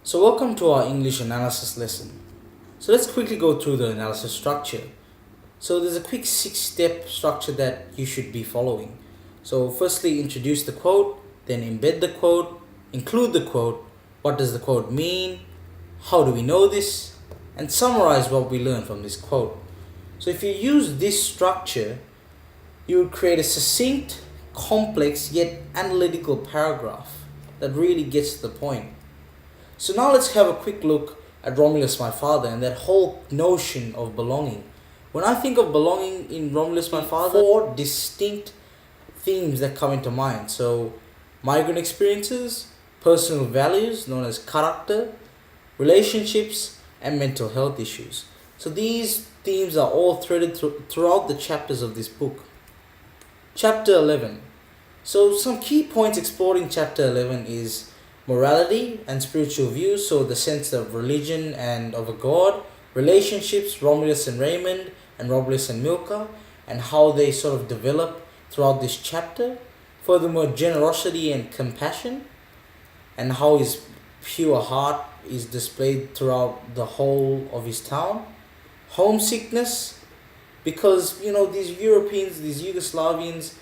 So welcome to our English analysis lesson. So let's quickly go through the analysis structure. So there's a quick 6-step structure that you should be following. So firstly, introduce the quote, then embed the quote, include the quote, what does the quote mean, how do we know this, and summarize what we learned from this quote. So if you use this structure, you would create a succinct, complex, yet analytical paragraph that really gets to the point. So now let's have a quick look at Romulus, my father, and that whole notion of belonging. When I think of belonging in Romulus, my father, 4 distinct themes that come into mind. So migrant experiences, personal values known as character, relationships, and mental health issues. So these themes are all threaded throughout the chapters of this book. Chapter 11. So some key points explored in chapter 11 is morality and spiritual views, so the sense of religion and of a god, relationships, Romulus and Raymond, and Romulus and Milka, and how they sort of develop throughout this chapter. Furthermore, generosity and compassion, and how his pure heart is displayed throughout the whole of his town. Homesickness, because these Europeans, these Yugoslavians,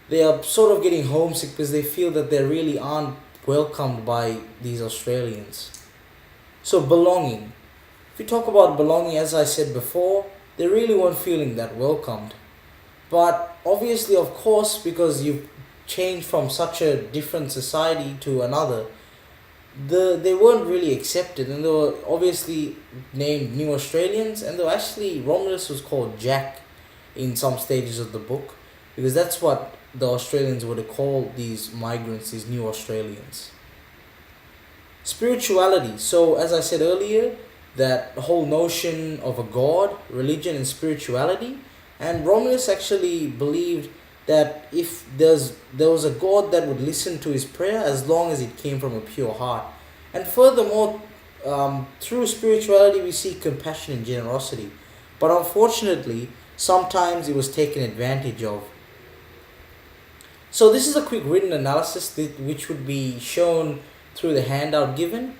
they are sort of getting homesick because they feel that they really aren't welcomed by these Australians. So belonging. If you talk about belonging, as I said before, they really weren't feeling that welcomed. But obviously, of course, because you've changed from such a different society to another, they weren't really accepted, and they were obviously named New Australians, and they were actually, Romulus was called Jack in some stages of the book, because that's what the Australians would have called these migrants, these New Australians. Spirituality. So as I said earlier, that whole notion of a god, religion, and spirituality, and Romulus actually believed that if there was a god that would listen to his prayer as long as it came from a pure heart. And furthermore, through spirituality we see compassion and generosity, but unfortunately sometimes it was taken advantage of. So this is a quick written analysis which would be shown through the handout given,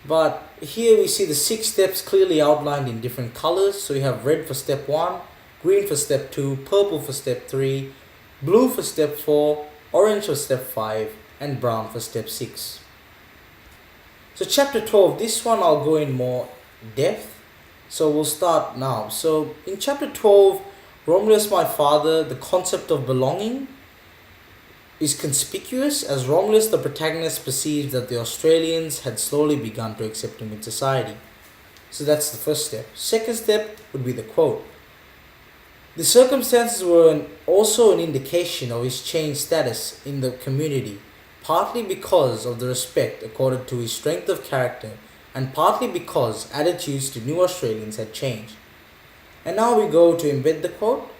but here we see the 6 steps clearly outlined in different colors. So you have red for step 1, green for step 2, purple for step 3, blue for step 4, orange for step 5, and brown for step 6. So chapter 12, this one I'll go in more depth. So we'll start now. So in chapter 12, Romulus, my father, the concept of belonging is conspicuous as Romulus, the protagonist, perceives that the Australians had slowly begun to accept him in society. So that's the first step. Second step would be the quote. The circumstances were also an indication of his changed status in the community, partly because of the respect accorded to his strength of character, and partly because attitudes to New Australians had changed. And now we go to embed the quote.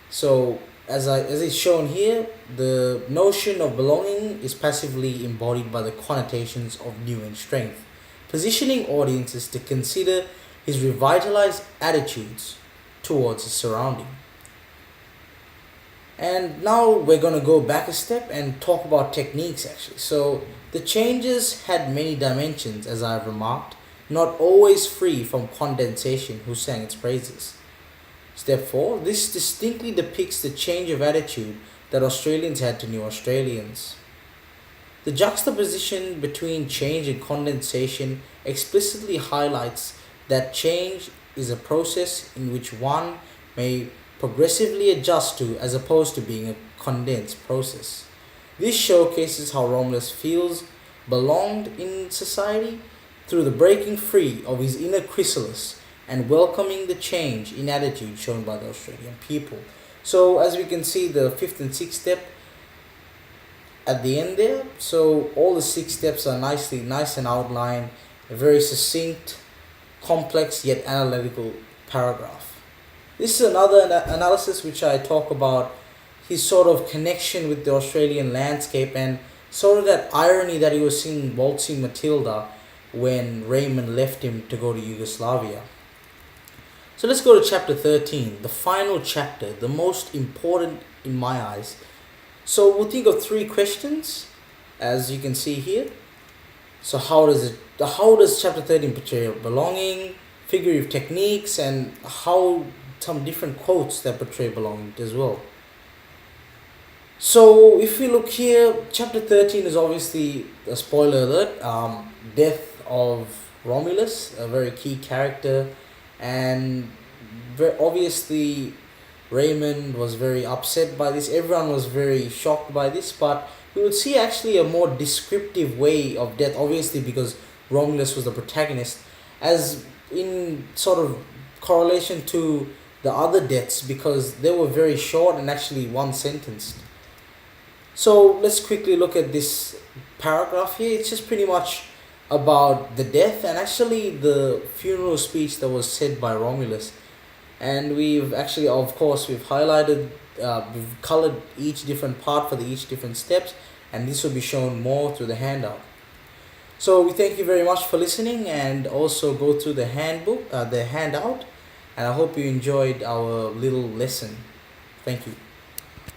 So as is shown here, the notion of belonging is passively embodied by the connotations of new and strength, positioning audiences to consider his revitalized attitudes towards his surrounding. And now we're going to go back a step and talk about techniques actually. So the changes had many dimensions, as I've remarked, not always free from condensation who sang its praises. Step 4. This distinctly depicts the change of attitude that Australians had to New Australians. The juxtaposition between change and condensation explicitly highlights that change is a process in which one may progressively adjust to, as opposed to being a condensed process. This showcases how Romulus feels belonged in society through the breaking free of his inner chrysalis and welcoming the change in attitude shown by the Australian people. So as we can see, the 5th and 6th step at the end there, so all the 6 steps are nice and outlined, a very succinct, complex yet analytical paragraph. This is another analysis which I talk about his sort of connection with the Australian landscape and sort of that irony that he was seeing waltzing Matilda when Raymond left him to go to Yugoslavia. So let's go to chapter 13, the final chapter, the most important in my eyes. So we'll think of 3 questions, as you can see here. So how does chapter 13 portray belonging, figurative techniques, and how some different quotes that portray belonging as well. So if we look here, chapter 13 is obviously a spoiler alert, death of Romulus, a very key character, and very obviously Raymond was very upset by this. Everyone was very shocked by this, but we would see actually a more descriptive way of death, obviously because Romulus was the protagonist, as in sort of correlation to the other deaths because they were very short and actually one sentence. So let's quickly look at this paragraph here. It's just pretty much about the death and actually the funeral speech that was said by Romulus. And we've actually, of course, we've highlighted, we've colored each different part for the each different steps, and this will be shown more through the handout. So we thank you very much for listening, and also go through the handbook, the handout, and I hope you enjoyed our little lesson. Thank you.